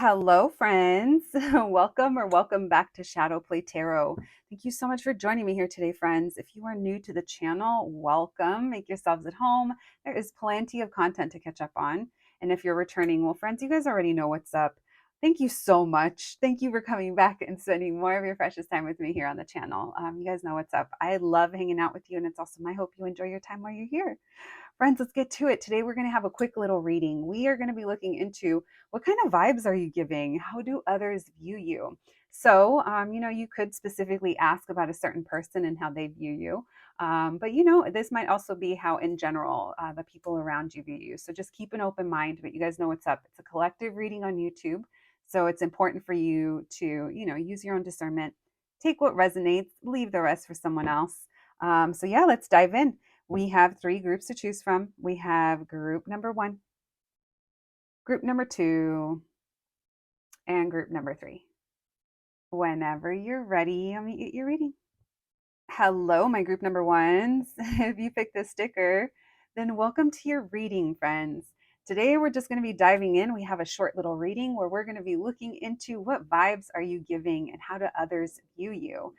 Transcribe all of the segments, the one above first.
Hello, friends. Welcome back to Shadow Play Tarot. Thank you so much for joining me here today, friends. If you are new to the channel, welcome. Make yourselves at home. There is plenty of content to catch up on. And if you're returning, well, friends, you guys already know what's up. Thank you so much. Thank you for coming back and spending more of your precious time with me here on the channel. You guys know what's up. I love hanging out with you, and it's also my hope you enjoy your time while you're here. Friends, let's get to it. Today, we're going to have a quick little reading. We are going to be looking into what kind of vibes are you giving? How do others view you? So, you could specifically ask about a certain person and how they view you. But this might also be how, in general, the people around you view you. So just keep an open mind, but you guys know what's up. It's a collective reading on YouTube. So it's important for you to, use your own discernment, take what resonates, leave the rest for someone else. So let's dive in. We have three groups to choose from. We have group number 1, group number 2, and group number 3. Whenever you're ready, let me get your reading. Hello, my group number 1s. If you picked this sticker, then welcome to your reading, friends. Today, we're just going to be diving in. We have a short little reading where we're going to be looking into what vibes are you giving and how do others view you.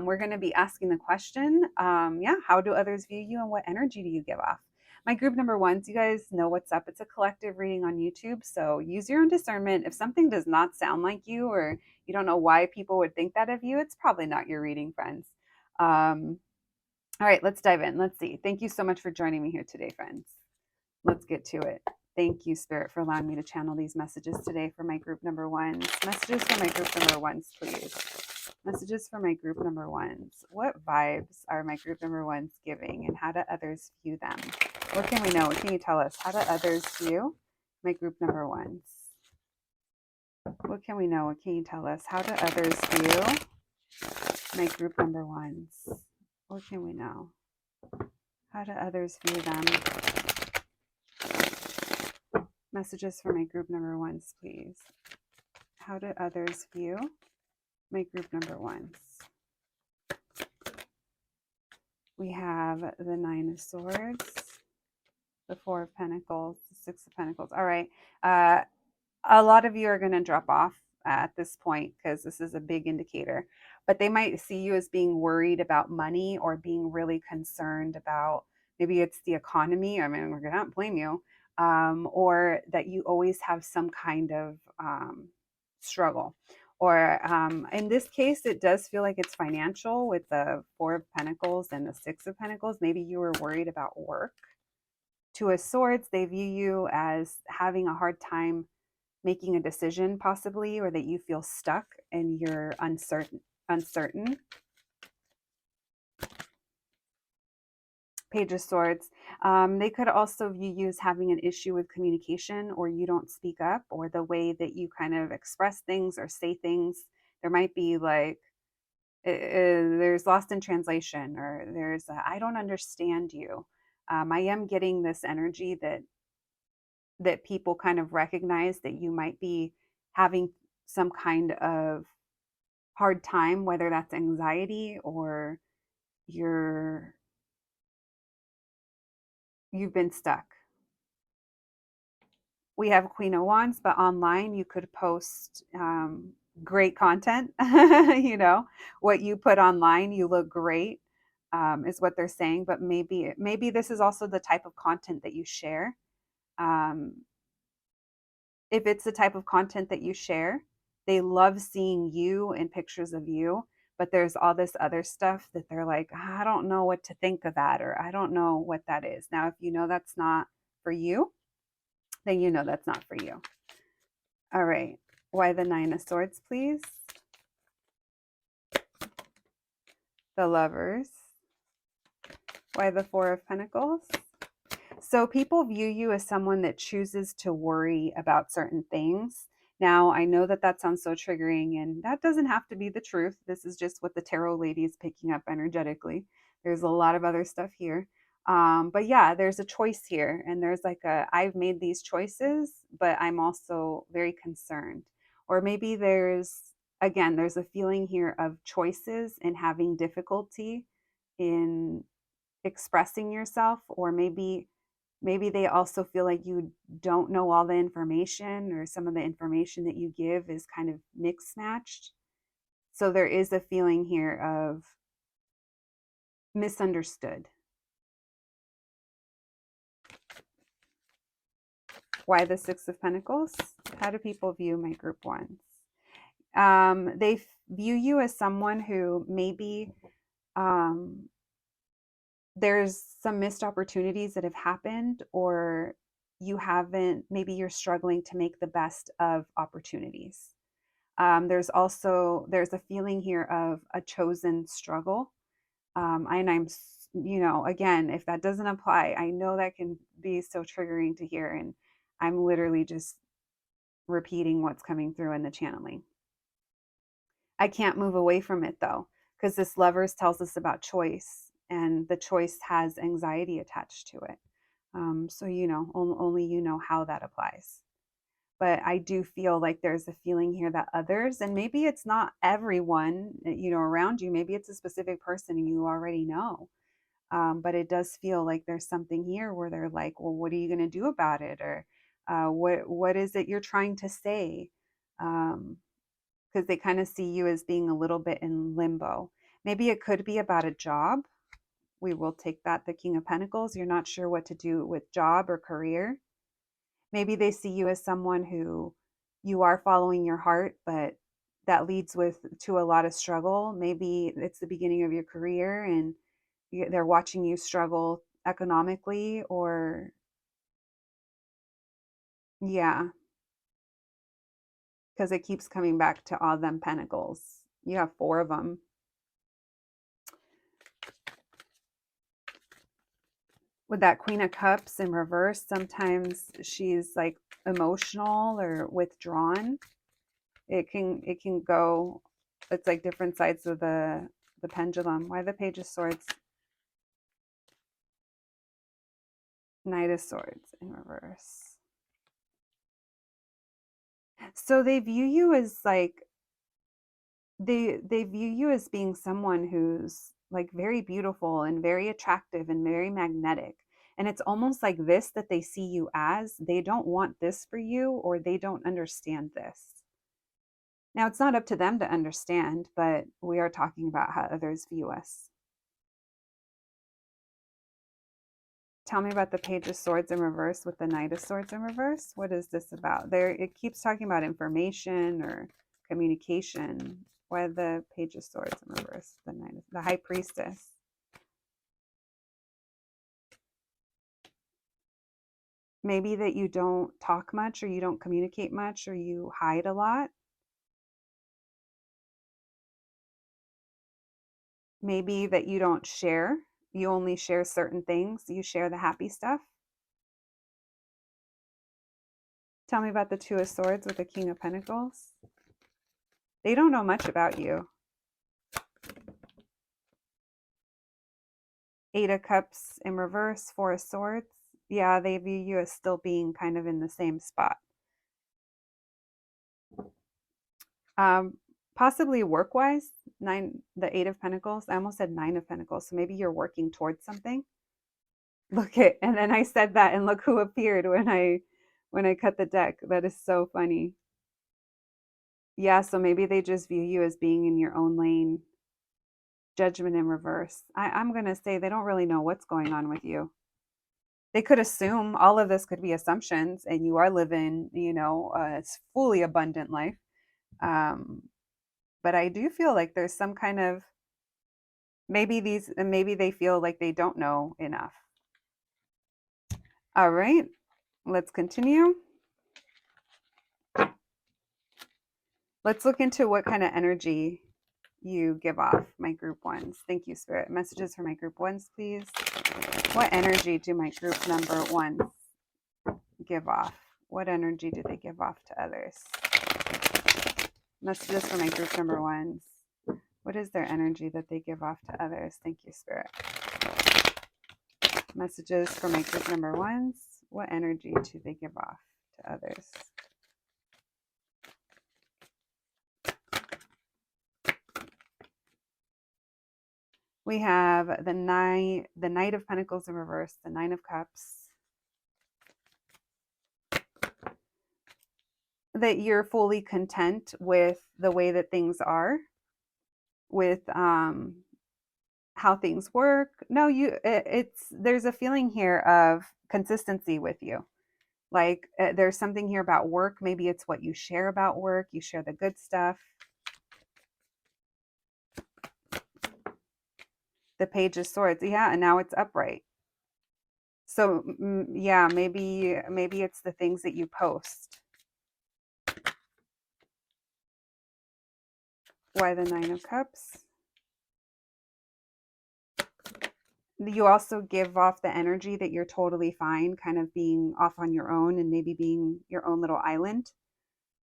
We're going to be asking the question, how do others view you and what energy do you give off? My group number 1s, you guys know what's up. It's a collective reading on YouTube, so use your own discernment. If something does not sound like you or you don't know why people would think that of you, it's probably not your reading, friends. All right, let's dive in. Let's see. Thank you so much for joining me here today, friends. Let's get to it. Thank you, Spirit, for allowing me to channel these messages today for my group number 1s. Messages for my group number 1s, please. Messages for my group number 1s. What vibes are my group number 1s giving and how do others view them? What can we know? What can you tell us? How do others view my group number 1s? What can we know? What can you tell us? How do others view my group number 1s? What can we know? How do others view them? Messages for my group number 1s, please. How do others view my group number 1s? We have the 9 of Swords, the 4 of Pentacles, the 6 of Pentacles. All right. A lot of you are going to drop off at this point because this is a big indicator, but they might see you as being worried about money or being really concerned about maybe it's the economy. I mean, we're going to blame you, or that you always have some kind of struggle. Or in this case, it does feel like it's financial with the 4 of Pentacles and the 6 of Pentacles. Maybe you were worried about work. 2 of Swords, they view you as having a hard time making a decision possibly, or that you feel stuck and you're uncertain. Page of Swords, they could also view you as having an issue with communication, or you don't speak up, or the way that you kind of express things or say things. There might be like, there's lost in translation, or there's I don't understand you. I am getting this energy that people kind of recognize that you might be having some kind of hard time, whether that's anxiety or you've been stuck. We have Queen of Wands, but online you could post great content. What you put online, you look great, is what they're saying. But maybe this is also the type of content that you share. If it's the type of content that you share, they love seeing you and pictures of you, but there's all this other stuff that they're like, I don't know what to think of that, or I don't know what that is. Now, if you know that's not for you, then you know that's not for you. All right. Why the 9 of Swords, please? The Lovers. Why the 4 of Pentacles? So people view you as someone that chooses to worry about certain things. Now, I know that sounds so triggering, and that doesn't have to be the truth. This is just what the tarot lady is picking up energetically. There's a lot of other stuff here. But yeah, there's a choice here, and there's like I've made these choices, but I'm also very concerned. Or maybe there's a feeling here of choices and having difficulty in expressing yourself, or maybe Maybe they also feel like you don't know all the information, or some of the information that you give is kind of mixed matched. So there is a feeling here of misunderstood. Why the Six of Pentacles? How do people view my group ones? They view you as someone who maybe um, there's some missed opportunities that have happened, or you haven't, maybe you're struggling to make the best of opportunities. There's a feeling here of a chosen struggle. And you know, again, if that doesn't apply, I know that can be so triggering to hear. And I'm literally just repeating what's coming through in the channeling. I can't move away from it though, because this Lovers tells us about choice, and the choice has anxiety attached to it. So, you know, only you know how that applies. But I do feel like there's a feeling here that others, and maybe it's not everyone, you know, around you, maybe it's a specific person you already know. But it does feel like there's something here where they're like, well, what are you going to do about it? Or what is it you're trying to say? Because they kind of see you as being a little bit in limbo. Maybe it could be about a job. We will take that, the King of Pentacles. You're not sure what to do with job or career. Maybe they see you as someone who you are following your heart, but that leads to a lot of struggle. Maybe it's the beginning of your career and they're watching you struggle economically, or yeah, because it keeps coming back to all them pentacles. You have 4 of them. With that Queen of Cups in reverse, sometimes she's like emotional or withdrawn. It can go, it's like different sides of the pendulum. Why the Page of Swords? Knight of Swords in reverse. So they view you as like, they view you as being someone who's like very beautiful and very attractive and very magnetic. And it's almost like this that they see you as. They don't want this for you, or they don't understand this. Now, it's not up to them to understand, but we are talking about how others view us. Tell me about the Page of Swords in reverse with the Knight of Swords in reverse. What is this about? There, it keeps talking about information or communication. Why the Page of Swords in reverse? The High Priestess. Maybe that you don't talk much, or you don't communicate much, or you hide a lot. Maybe that you don't share. You only share certain things. You share the happy stuff. Tell me about the Two of Swords with the King of Pentacles. They don't know much about you. Eight of Cups in reverse, Four of Swords. Yeah, they view you as still being kind of in the same spot. Possibly work-wise, the Eight of Pentacles. I almost said Nine of Pentacles. So maybe you're working towards something. Look at, and then I said that, and look who appeared when I cut the deck. That is so funny. Yeah, so maybe they just view you as being in your own lane. Judgment in reverse. I'm going to say they don't really know what's going on with you. They could assume, all of this could be assumptions, and you are living, you know, a fully abundant life. But I do feel like there's some kind of, maybe they feel like they don't know enough. All right, let's continue. Let's look into what kind of energy you give off, my group ones. Thank you, Spirit. Messages for my group ones, please. What energy do my group number ones give off? What energy do they give off to others? Messages for my group number ones. What is their energy that they give off to others? Thank you, Spirit. Messages for my group number ones. What energy do they give off to others? We have the Knight of Pentacles in reverse, the Nine of Cups. that you're fully content with the way that things are, with how things work. No, it's there's a feeling here of consistency with you. Like there's something here about work. Maybe it's what you share about work. You share the good stuff. The Page of Swords. Yeah, and now it's upright. So yeah, maybe it's the things that you post. Why the Nine of Cups? You also give off the energy that you're totally fine, kind of being off on your own and maybe being your own little island,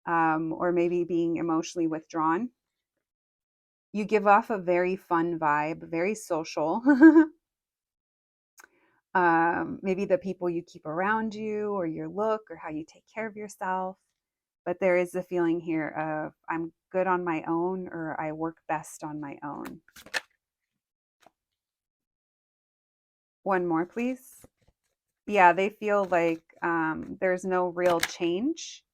or maybe being emotionally withdrawn. You give off a very fun vibe, very social. Maybe the people you keep around you, or your look, or how you take care of yourself. But there is a feeling here of I'm good on my own, or I work best on my own. One more, please. Yeah, they feel like there's no real change.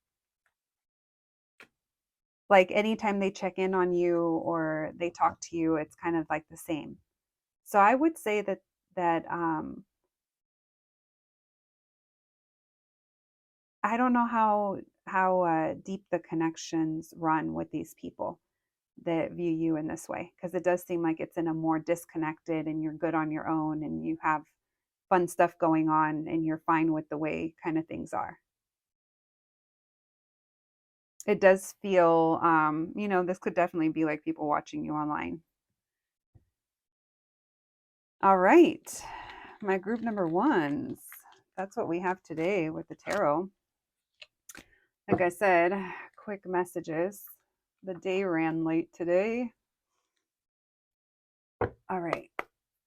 Like anytime they check in on you or they talk to you, it's kind of like the same. So I would say that I don't know how deep the connections run with these people that view you in this way, because it does seem like it's in a more disconnected and you're good on your own and you have fun stuff going on and you're fine with the way kind of things are. It does feel, this could definitely be like people watching you online. All right, my group number ones. That's what we have today with the tarot. Like I said, quick messages. The day ran late today. All right,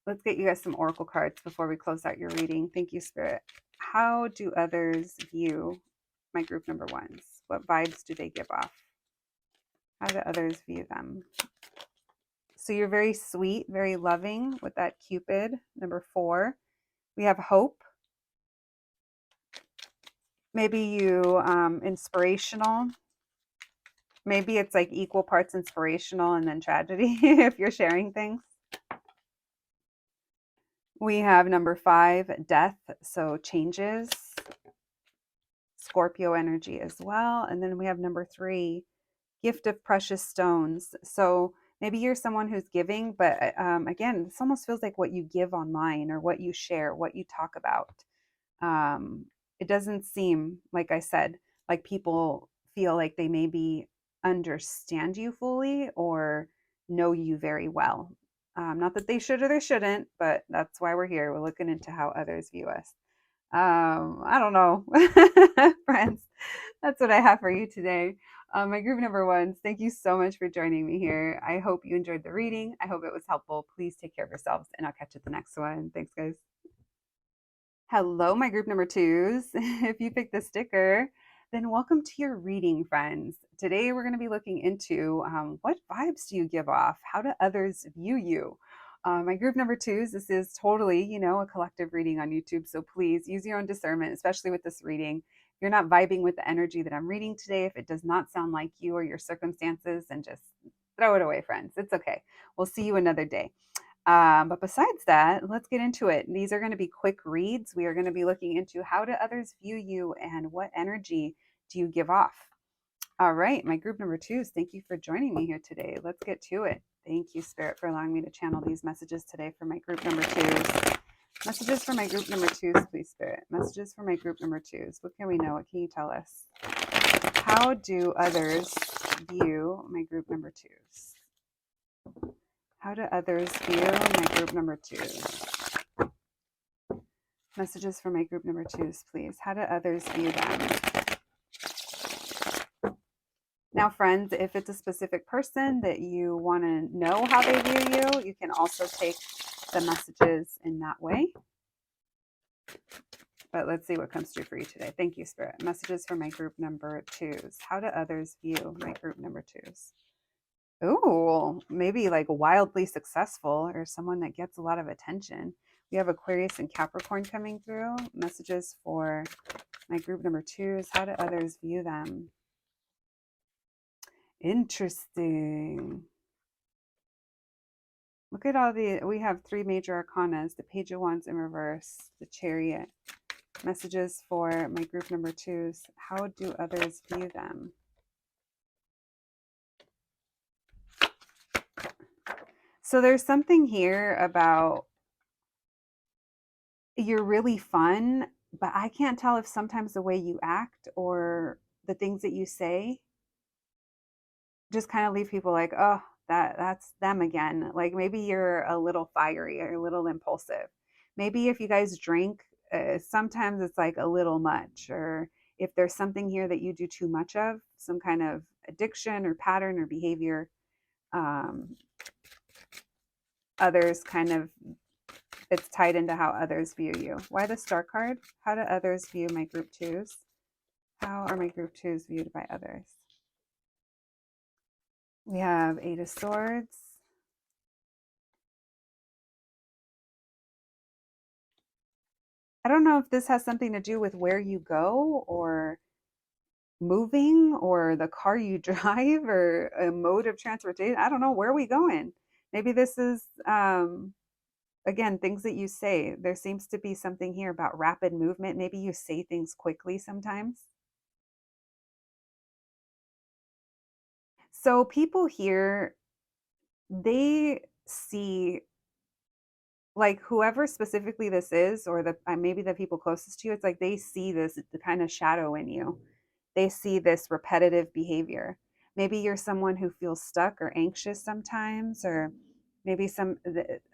let's get you guys some oracle cards before we close out your reading. Thank you, Spirit. How do others view my group number ones? What vibes do they give off? How do others view them? So you're very sweet, very loving with that Cupid. Number 4, we have hope. Maybe you inspirational. Maybe it's like equal parts inspirational and then tragedy if you're sharing things. We have number 5, death, so changes. Scorpio energy as well. And then we have number 3, gift of precious stones. So maybe you're someone who's giving, but again, this almost feels like what you give online or what you share, what you talk about. It doesn't seem, like I said, like people feel like they maybe understand you fully or know you very well. Not that they should or they shouldn't, but that's why we're here. We're looking into how others view us. I don't know, friends. That's what I have for you today. My group number ones, thank you so much for joining me here. I hope you enjoyed the reading. I hope it was helpful. Please take care of yourselves, and I'll catch you at the next one. Thanks, guys. Hello, my group number twos. If you picked the sticker, then welcome to your reading, friends. Today, we're going to be looking into what vibes do you give off? How do others view you? My group number twos, this is totally, a collective reading on YouTube. So please use your own discernment, especially with this reading. If you're not vibing with the energy that I'm reading today, if it does not sound like you or your circumstances, then just throw it away, friends. It's okay. We'll see you another day. But besides that, let's get into it. These are going to be quick reads. We are going to be looking into how do others view you and what energy do you give off. All right, my group number twos, thank you for joining me here today. Let's get to it. Thank you, Spirit, for allowing me to channel these messages today for my group number twos. Messages for my group number twos, please, Spirit. Messages for my group number twos. What can we know? What can you tell us? How do others view my group number twos? How do others view my group number twos? Messages for my group number twos, please. How do others view them? Now, friends, if it's a specific person that you want to know how they view you, you can also take the messages in that way. But let's see what comes through for you today. Thank you, Spirit. Messages for my group number twos. How do others view my group number twos? Ooh, maybe like wildly successful or someone that gets a lot of attention. We have Aquarius and Capricorn coming through. Messages for my group number twos. How do others view them? Interesting. Look at all we have 3 major arcanas, the Page of Wands in reverse, the Chariot. Messages for my group number 2s. How do others view them? So there's something here about you're really fun, but I can't tell if sometimes the way you act or the things that you say just kind of leave people like, oh, that's them again. Like maybe you're a little fiery or a little impulsive. Maybe if you guys drink, sometimes it's like a little much, or if there's something here that you do too much of, some kind of addiction or pattern or behavior, um, others kind of, it's tied into how others view you. Why the Star card? How do others view my group 2s? How are my group 2s viewed by others? We have 8 of Swords. I don't know if this has something to do with where you go or moving or the car you drive or a mode of transportation. I don't know. Where are we going? Maybe this is, again, things that you say. There seems to be something here about rapid movement. Maybe you say things quickly sometimes. So people here, they see, like whoever specifically this is, or the maybe the people closest to you, it's like they see this the kind of shadow in you. They see this repetitive behavior. Maybe you're someone who feels stuck or anxious sometimes, or maybe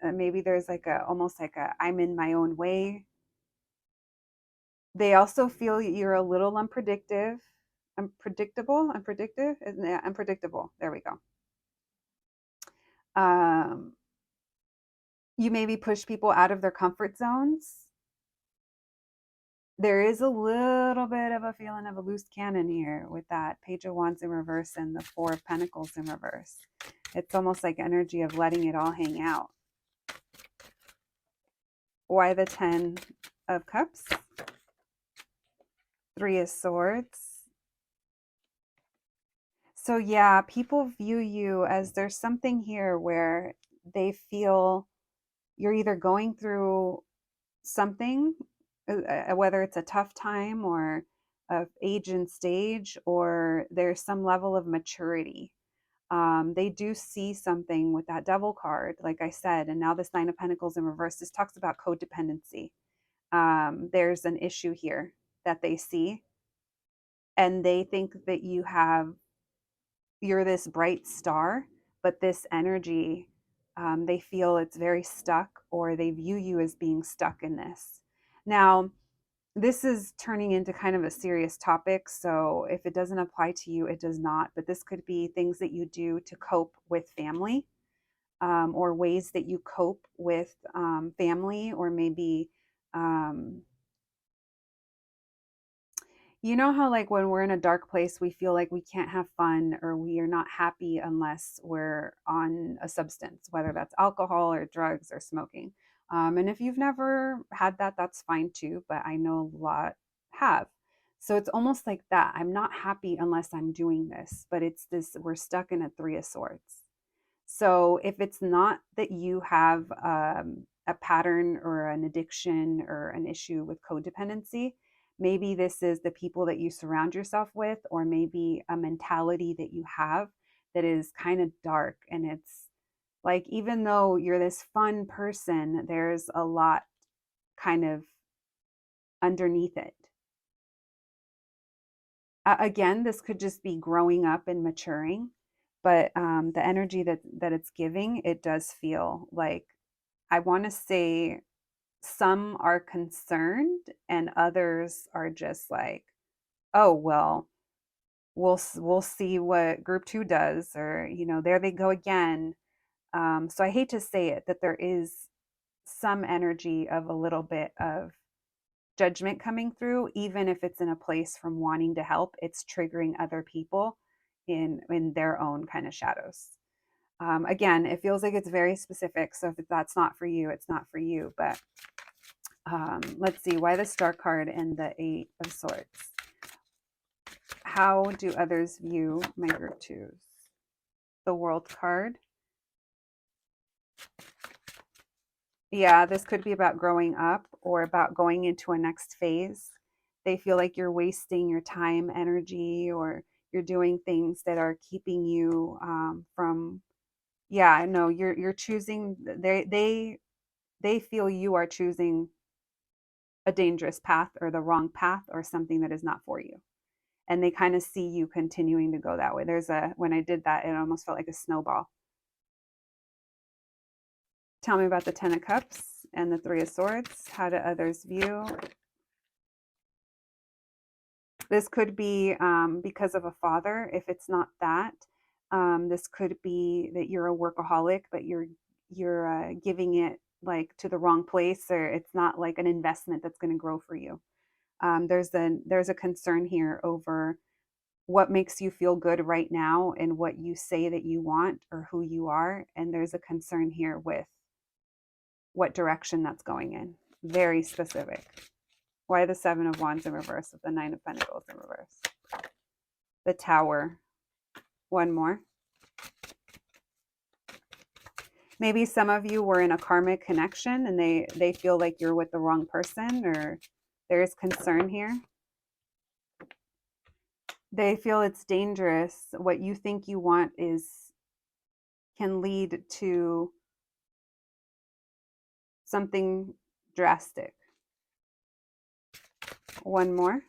maybe there's like a almost like a I'm in my own way. They also feel you're a little unpredictable. There we go. Um, you maybe push people out of their comfort zones. There is a little bit of a feeling of a loose cannon here with that Page of Wands in reverse and the Four of Pentacles in reverse. It's almost like energy of letting it all hang out. Why the 10 of Cups? 3 of Swords. So yeah, people view you as there's something here where they feel you're either going through something, whether it's a tough time or of age and stage, or there's some level of maturity. They do see something with that Devil card, like I said, and now this 9 of Pentacles in reverse. This talks about codependency. There's an issue here that they see, and they think that you're this bright star, but this energy, they feel it's very stuck, or they view you as being stuck in this. Now, this is turning into kind of a serious topic, so if it doesn't apply to you, it does not. But this could be things that you do to cope with family, or ways that you cope with family, or maybe you know how like when we're in a dark place, we feel like we can't have fun or we are not happy unless we're on a substance, whether that's alcohol or drugs or smoking. And if you've never had that, that's fine too, but I know a lot have. So it's almost like that. I'm not happy unless I'm doing this, but it's this, we're stuck in a 3 of Swords. So if it's not that you have a pattern or an addiction or an issue with codependency, maybe this is the people that you surround yourself with, or maybe a mentality that you have that is kind of dark. And it's like, even though you're this fun person, there's a lot kind of underneath it. Again, this could just be growing up and maturing, but the energy that it's giving, it does feel like, I want to say some are concerned and others are just like, oh well, we'll see what group 2 does, or there they go again. So I hate to say it, that there is some energy of a little bit of judgment coming through, even if it's in a place from wanting to help. It's triggering other people in their own kind of shadows. Again, it feels like it's very specific, so if that's not for you, it's not for you. But let's see, why the Star card and the 8 of Swords? How do others view my group 2s? the World card. Yeah, this could be about growing up or about going into a next phase. They feel like you're wasting your time, energy, or you're doing things that are keeping you from. Yeah, no, you're choosing. They feel you are choosing a dangerous path or the wrong path or something that is not for you, and they kind of see you continuing to go that way. There's a when I did that, it almost felt like a snowball. Tell me about the Ten of Cups and the Three of Swords. How do others view? This could be because of a father. If it's not that, this could be that you're a workaholic, but you're giving it like to the wrong place, or it's not like an investment that's going to grow for you. There's a concern here over what makes you feel good right now and what you say that you want or who you are, and there's a concern here with what direction that's going in. Very specific. Why the Seven of Wands in reverse with the Nine of Pentacles in reverse? The Tower. One more. Maybe some of you were in a karmic connection and they feel like you're with the wrong person, or there is concern here. They feel it's dangerous. What you think you want can lead to something drastic. One more.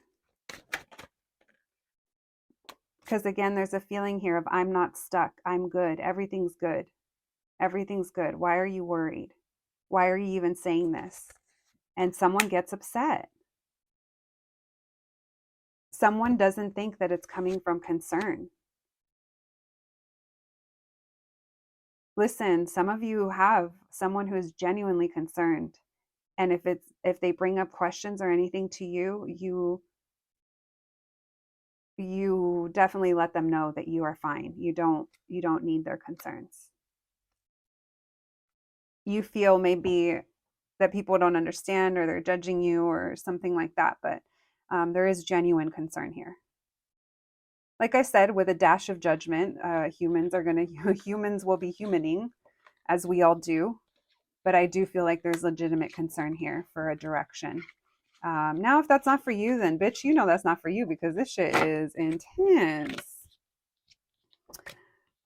Because again, there's a feeling here of I'm not stuck. I'm good. Everything's good. Everything's good. Why are you worried? Why are you even saying this? And someone gets upset. Someone doesn't think that it's coming from concern. Listen, some of you have someone who is genuinely concerned. And if they bring up questions or anything to you, you definitely let them know that you are fine. You don't need their concerns. You feel maybe that people don't understand or they're judging you or something like that, but there is genuine concern here. Like I said, with a dash of judgment, humans will be humaning, as we all do. But I do feel like there's legitimate concern here for a direction. Now, if that's not for you, then bitch, you know that's not for you, because this shit is intense.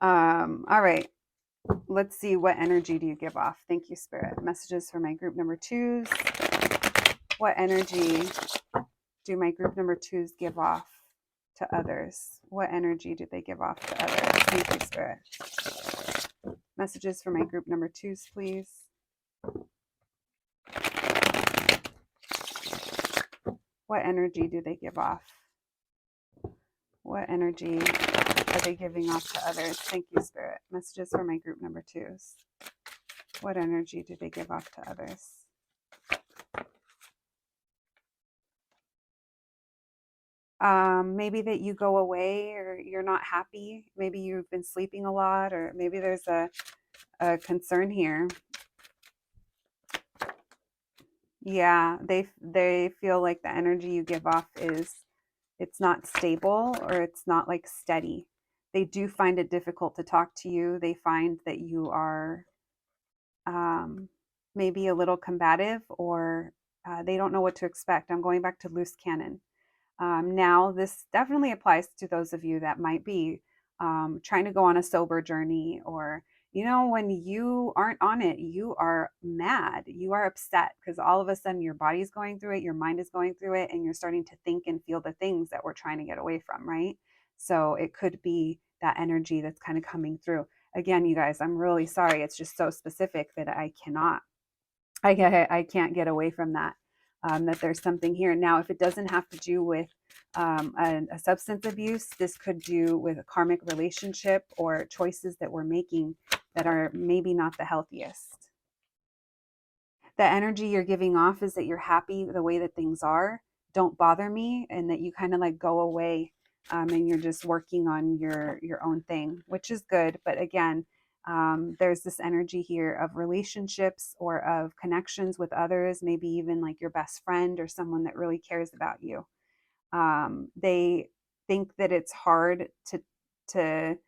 All right. Let's see, what energy do you give off? Thank you, Spirit. Messages for my group number twos. What energy do my group number twos give off to others? What energy do they give off to others? Thank you, Spirit. Messages for my group number twos, please. What energy do they give off? What energy are they giving off to others? Thank you, Spirit. Messages for my group number twos. What energy do they give off to others? Maybe that you go away or you're not happy. Maybe you've been sleeping a lot, or maybe there's a concern here. Yeah, they feel like the energy you give off it's not stable, or it's not like steady. They do find it difficult to talk to you. They find that you are maybe a little combative, or they don't know what to expect. I'm going back to loose cannon. Now, this definitely applies to those of you that might be trying to go on a sober journey, or, when you aren't on it, you are mad, you are upset because all of a sudden your body's going through it, your mind is going through it, and you're starting to think and feel the things that we're trying to get away from, right? So it could be that energy that's kind of coming through. Again, you guys, I'm really sorry. It's just so specific that I can't get away from that. That there's something here. Now, if it doesn't have to do with a substance abuse, this could do with a karmic relationship or choices that we're making that are maybe not the healthiest. The energy you're giving off is that you're happy the way that things are. Don't bother me, and that you kind of like go away and you're just working on your own thing, which is good. But again, there's this energy here of relationships or of connections with others, maybe even like your best friend or someone that really cares about you. They think that it's hard to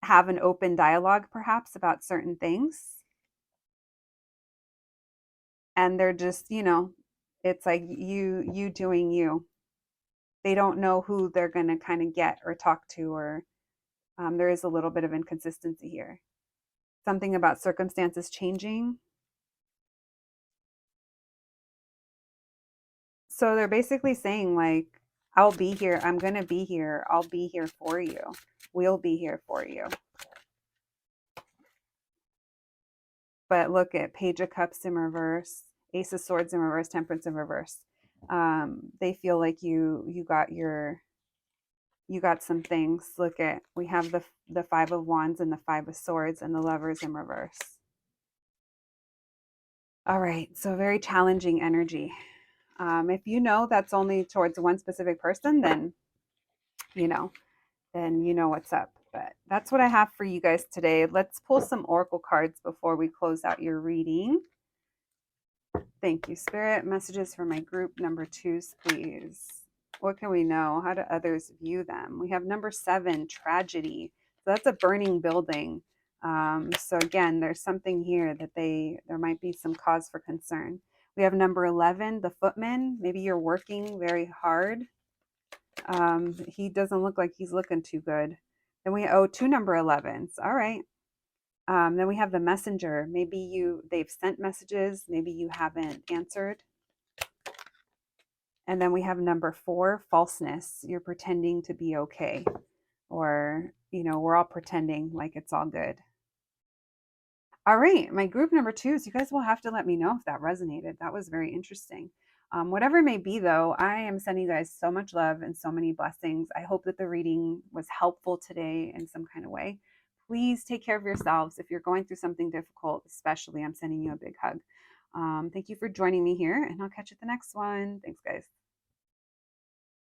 have an open dialogue perhaps about certain things. And they're just, it's like you doing you. They don't know who they're going to kind of get or talk to, or there is a little bit of inconsistency here. Something about circumstances changing. So they're basically saying, like, I'll be here. I'm going to be here. I'll be here for you. We'll be here for you. But look at Page of Cups in reverse, Ace of Swords in reverse, Temperance in reverse. They feel like you got some things. Look at, we have the Five of Wands and the Five of Swords and the Lovers in reverse. All right, so very challenging energy. If you know that's only towards one specific person, then you know what's up. But that's what I have for you guys today. Let's pull some oracle cards before we close out your reading. Thank you, Spirit. Messages for my group number 2s, please. What can we know? How do others view them? We have number 7, tragedy. So that's a burning building. So again, there's something here that there might be some cause for concern. We have number 11, the footman. Maybe you're working very hard. He doesn't look like he's looking too good. Then we two number 11s. All right. Then we have the messenger. Maybe they've sent messages. Maybe you haven't answered. And then we have number 4, falseness. You're pretending to be okay. Or, we're all pretending like it's all good. All right, my group number 2s, you guys will have to let me know if that resonated. That was very interesting. Whatever it may be, though, I am sending you guys so much love and so many blessings. I hope that the reading was helpful today in some kind of way. Please take care of yourselves. If you're going through something difficult, especially, I'm sending you a big hug. Thank you for joining me here, and I'll catch you at the next one. Thanks, guys.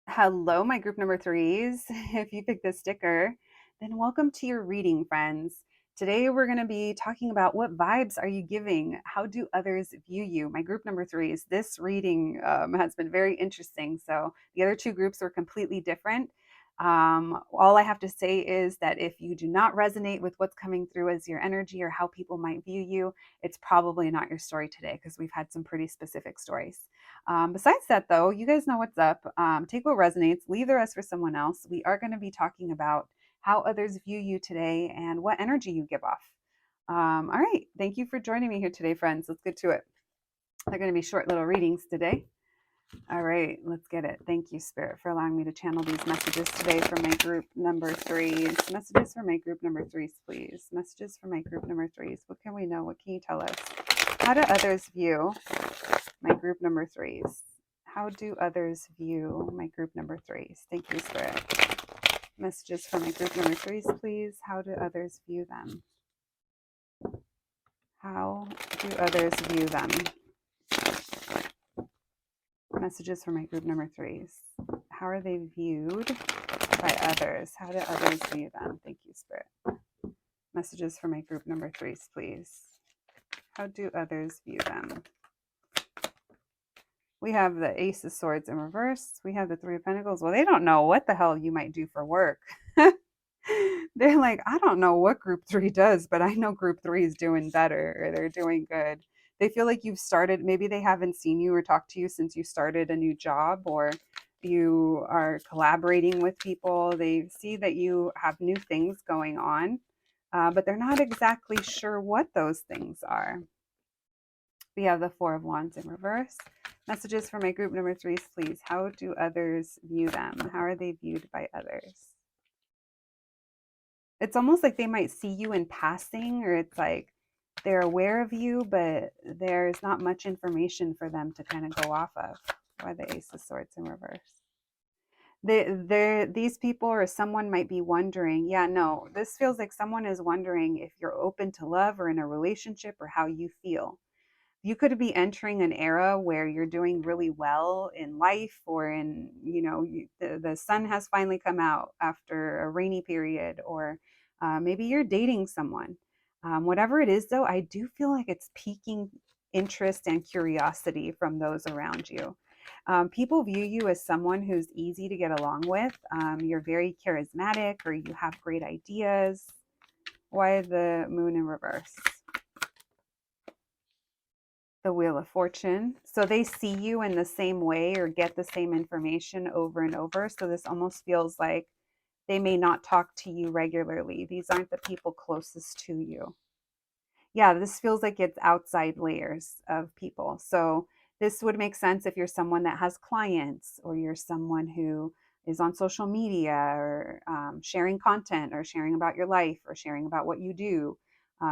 Hello, my group number 3s. If you picked this sticker, then welcome to your reading, friends. Today, we're going to be talking about what vibes are you giving? How do others view you? My group number 3s. This reading has been very interesting. So the other 2 groups are completely different. All I have to say is that if you do not resonate with what's coming through as your energy or how people might view you, it's probably not your story today, because we've had some pretty specific stories. Besides that, though, you guys know what's up. Take what resonates, leave the rest for someone else. We are going to be talking about how others view you today and what energy you give off. All right. Thank you for joining me here today, friends. Let's get to it. They're going to be short little readings today. All right, let's get it. Thank you, Spirit, for allowing me to channel these messages today for my group number 3s. Messages for my group number 3s, please. Messages for my group number 3s. What can we know? What can you tell us? How do others view my group number 3s? How do others view my group number 3s? Thank you, Spirit. Messages for my group number 3s, please. How do others view them? How do others view them? Messages for my group number 3s. How are they viewed by others? How do others view them? Thank you, Spirit. Messages for my group number 3s, please. How do others view them? We have the Ace of Swords in reverse. We have the 3 of Pentacles. Well, they don't know what the hell you might do for work. They're like, I don't know what group 3 does, but I know group 3 is doing better, or they're doing good. They feel like you've started, maybe they haven't seen you or talked to you since you started a new job, or you are collaborating with people. They see that you have new things going on, but they're not exactly sure what those things are. We have the 4 of Wands in reverse. Messages for my group number 3s, please. How do others view them? How are they viewed by others? It's almost like they might see you in passing, or it's like they're aware of you, but there's not much information for them to kind of go off of. Why the Ace of Swords in reverse? These people or someone might be wondering, this feels like someone is wondering if you're open to love or in a relationship, or how you feel. You could be entering an era where you're doing really well in life, or in, the sun has finally come out after a rainy period, or maybe you're dating someone. Whatever it is, though, I do feel like it's piquing interest and curiosity from those around you. People view you as someone who's easy to get along with. You're very charismatic, or you have great ideas. Why the moon in reverse? The Wheel of Fortune. So they see you in the same way or get the same information over and over. So this almost feels like they may not talk to you regularly. These aren't the people closest to you. Yeah, this feels like it's outside layers of people. So this would make sense if you're someone that has clients, or you're someone who is on social media, or sharing content, or sharing about your life, or sharing about what you do.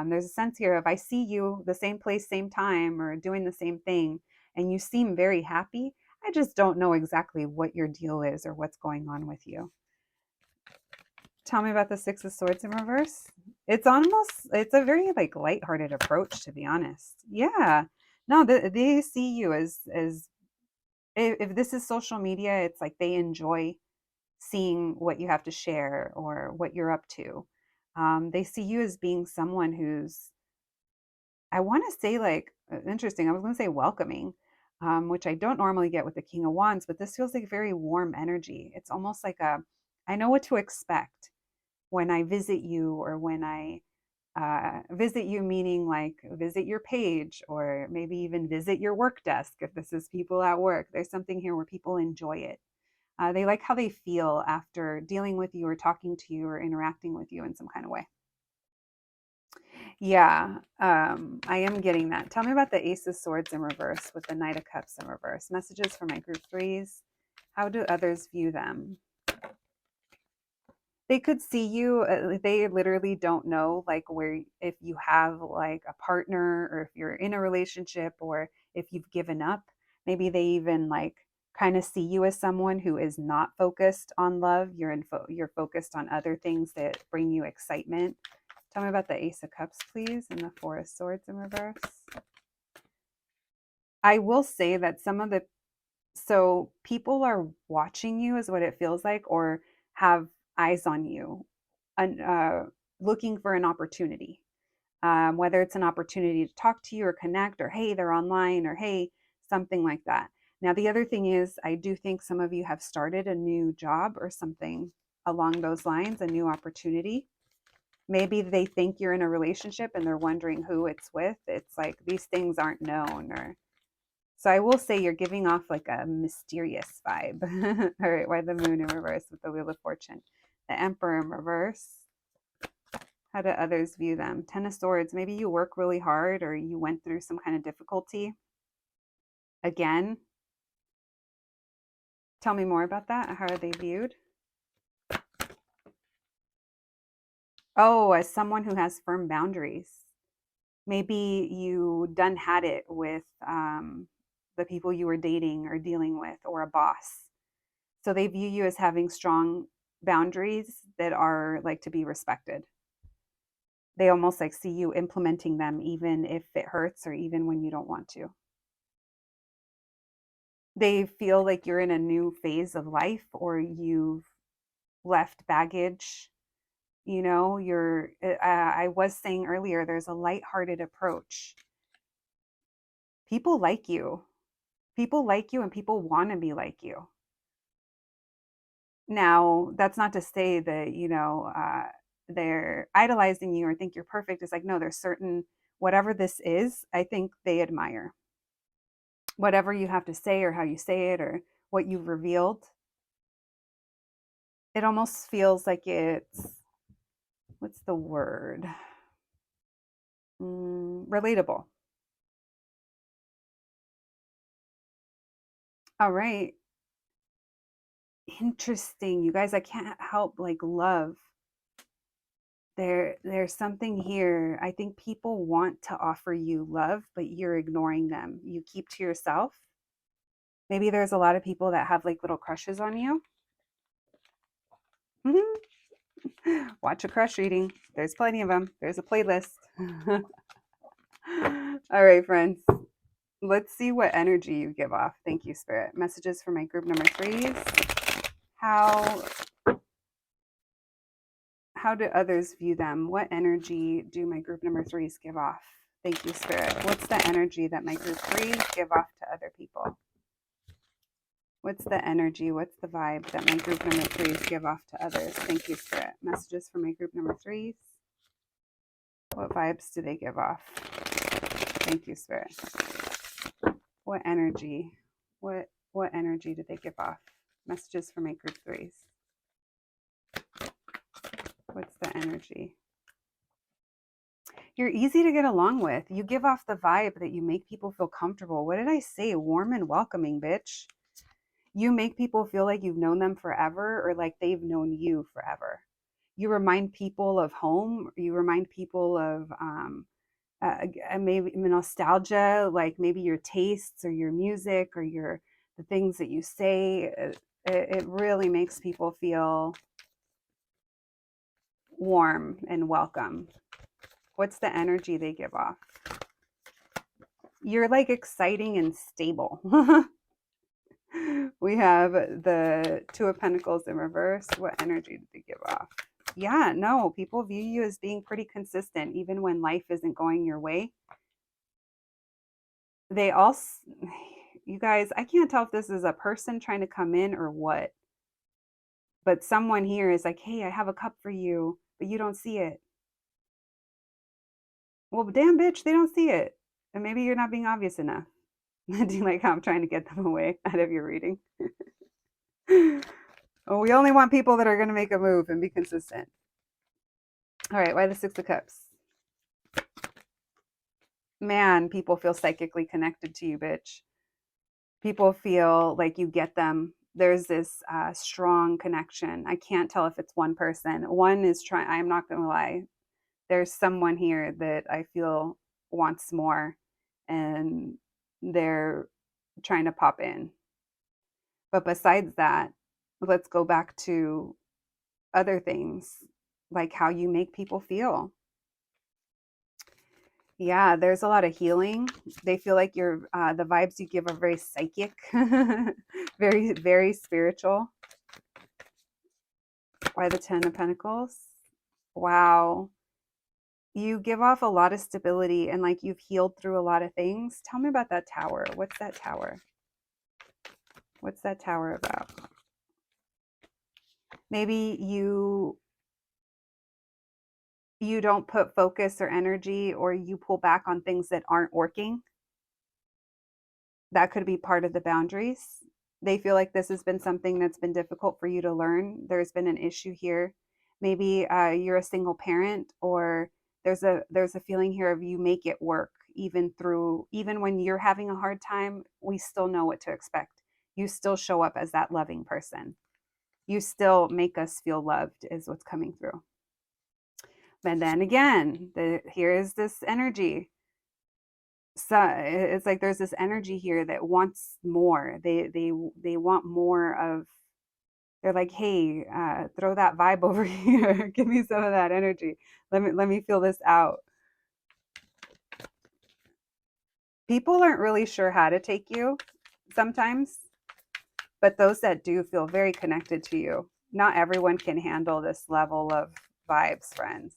There's a sense here of I see you the same place, same time, or doing the same thing, and you seem very happy. I just don't know exactly what your deal is or what's going on with you. Tell me about the Six of Swords in reverse. It's a very like lighthearted approach, to be honest. Yeah. No, they see you as if this is social media, it's like they enjoy seeing what you have to share or what you're up to. They see you as being someone who's, I want to say, like, interesting. I was going to say welcoming, which I don't normally get with the King of Wands, but this feels like very warm energy. It's almost like I know what to expect when I visit you, or when I visit you, meaning like visit your page, or maybe even visit your work desk. If this is people at work, there's something here where people enjoy it. They like how they feel after dealing with you, or talking to you, or interacting with you in some kind of way. Yeah, I am getting that. Tell me about the Ace of Swords in reverse with the Knight of Cups in reverse. Messages for my group threes. How do others view them? They could see you, they literally don't know, like, where, if you have like a partner, or if you're in a relationship, or if you've given up. Maybe they even like kind of see you as someone who is not focused on love. You're focused on other things that bring you excitement. Tell me about the Ace of Cups, please, and the Four of Swords in reverse. I will say that so people are watching you, is what it feels like, or have eyes on you, and looking for an opportunity, whether it's an opportunity to talk to you or connect, or hey, they're online, or hey, something like that. Now, the other thing is, I do think some of you have started a new job or something along those lines, a new opportunity. Maybe they think you're in a relationship and they're wondering who it's with. It's like these things aren't known, or so I will say you're giving off like a mysterious vibe. All right, why the moon in reverse with the Wheel of Fortune? The Emperor in reverse. How do others view them? Ten of Swords. Maybe you work really hard, or you went through some kind of difficulty. Again, tell me more about that. How are they viewed? Oh, as someone who has firm boundaries. Maybe you done had it with the people you were dating or dealing with, or a boss. So they view you as having strong boundaries that are like to be respected. They almost like see you implementing them, even if it hurts, or even when you don't want to. They feel like you're in a new phase of life, or you've left baggage. You know, I was saying earlier, there's a lighthearted approach. People like you. People like you, and people want to be like you. Now, that's not to say that, they're idolizing you or think you're perfect. It's like, no, there's certain, whatever this is, I think they admire. Whatever you have to say, or how you say it, or what you've revealed, it almost feels like it's, what's the word? Relatable. All right. Interesting. You guys, I can't help like love. There's something here. I think people want to offer you love, but you're ignoring them. You keep to yourself. Maybe there's a lot of people that have like little crushes on you. Watch a crush reading. There's plenty of them. There's a playlist. All right, friends. Let's see what energy you give off. Thank you, Spirit. Messages for my group number threes. How do others view them? What energy do my group number threes give off? Thank you, Spirit. What's the energy that my group threes give off to other people? What's the energy? What's the vibe that my group number threes give off to others? Thank you, Spirit. Messages for my group number threes. What vibes do they give off? Thank you, Spirit. What energy? What energy do they give off? Messages for my group threes. What's the energy? You're easy to get along with. You give off the vibe that you make people feel comfortable. What did I say? Warm and welcoming, bitch. You make people feel like you've known them forever or like they've known you forever. You remind people of home. You remind people of maybe nostalgia, like maybe your tastes or your music or the things that you say. It really makes people feel warm and welcome. What's the energy they give off? You're like exciting and stable. We have the Two of Pentacles in reverse. What energy did they give off? Yeah, no, people view you as being pretty consistent, even when life isn't going your way. They also, you guys, I can't tell if this is a person trying to come in or what, but someone here is like, hey, I have a cup for you, but you don't see it. Well, damn, bitch, they don't see it. And maybe you're not being obvious enough. Do you like how I'm trying to get them away out of your reading? Well, we only want people that are going to make a move and be consistent. All right, why the Six of Cups? Man, people feel psychically connected to you, bitch. People feel like you get them. There's this strong connection. I can't tell if it's one person. One is trying, I'm not going to lie. There's someone here that I feel wants more and they're trying to pop in. But besides that, let's go back to other things, like how you make people feel. Yeah, there's a lot of healing. They feel like you're, the vibes you give are very psychic, very, very spiritual. Why the Ten of Pentacles? Wow. You give off a lot of stability and like you've healed through a lot of things. Tell me about that tower. What's that tower? What's that tower about? Maybe you don't put focus or energy, or you pull back on things that aren't working. That could be part of the boundaries. They feel like this has been something that's been difficult for you to learn. There's been an issue here. Maybe you're a single parent, or there's a feeling here of you make it work even when you're having a hard time. We still know what to expect. You still show up as that loving person. You still make us feel loved is what's coming through. And then again, here is this energy. So it's like there's this energy here that wants more. They want more of. They're like, hey, throw that vibe over here. Give me some of that energy. Let me feel this out. People aren't really sure how to take you sometimes, but those that do feel very connected to you. Not everyone can handle this level of vibes, friends.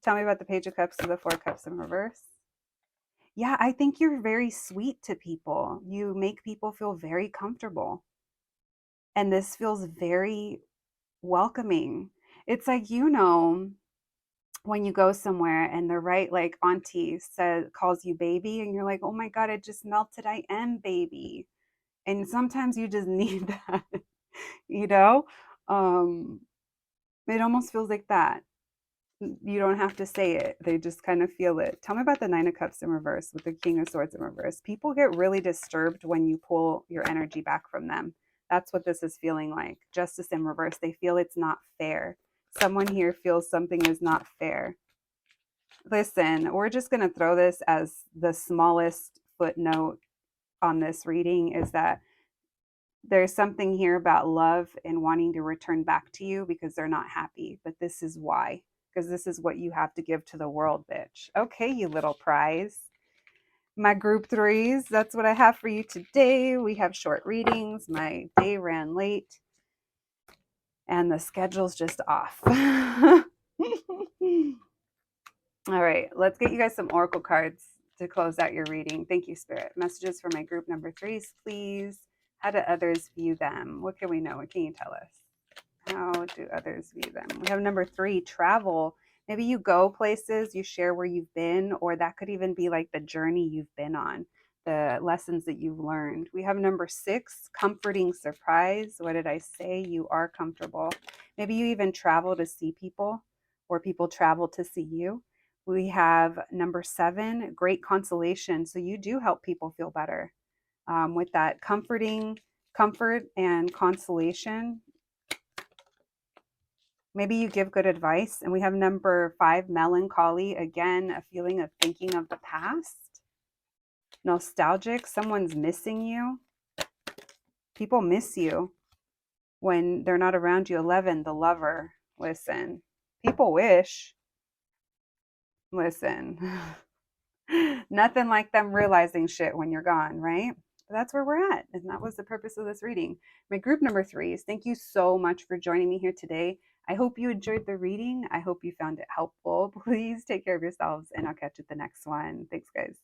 Tell me about the Page of Cups to the Four of Cups in reverse. Yeah, I think you're very sweet to people. You make people feel very comfortable. And this feels very welcoming. It's like, when you go somewhere and the right like auntie calls you baby and you're like, oh my God, it just melted. I am baby. And sometimes you just need that, you know? It almost feels like that. You don't have to say it. They just kind of feel it. Tell me about the Nine of Cups in reverse with the King of Swords in reverse. People get really disturbed when you pull your energy back from them. That's what this is feeling like. Justice in reverse. They feel it's not fair. Someone here feels something is not fair. Listen, we're just going to throw this as the smallest footnote on this reading, is that there's something here about love and wanting to return back to you because they're not happy. But this is why. Because this is what you have to give to the world, bitch. Okay, you little prize. My group threes, that's what I have for you today. We have short readings. My day ran late. And the schedule's just off. All right, let's get you guys some oracle cards to close out your reading. Thank you, Spirit. Messages for my group number threes, please. How do others view them? What can we know? What can you tell us? How do others view them? We have number 3, travel. Maybe you go places, you share where you've been, or that could even be like the journey you've been on, the lessons that you've learned. We have number 6, comforting surprise. What did I say? You are comfortable. Maybe you even travel to see people, or people travel to see you. We have number 7, great consolation. So you do help people feel better with that comfort and consolation. Maybe you give good advice. And we have number 5, melancholy. Again, a feeling of thinking of the past. Nostalgic, someone's missing you. People miss you when they're not around you. 11, the lover. Listen, people wish. Listen, nothing like them realizing shit when you're gone, right? But that's where we're at. And that was the purpose of this reading. My group number 3 is thank you so much for joining me here today. I hope you enjoyed the reading. I hope you found it helpful. Please take care of yourselves, and I'll catch you at the next one. Thanks, guys.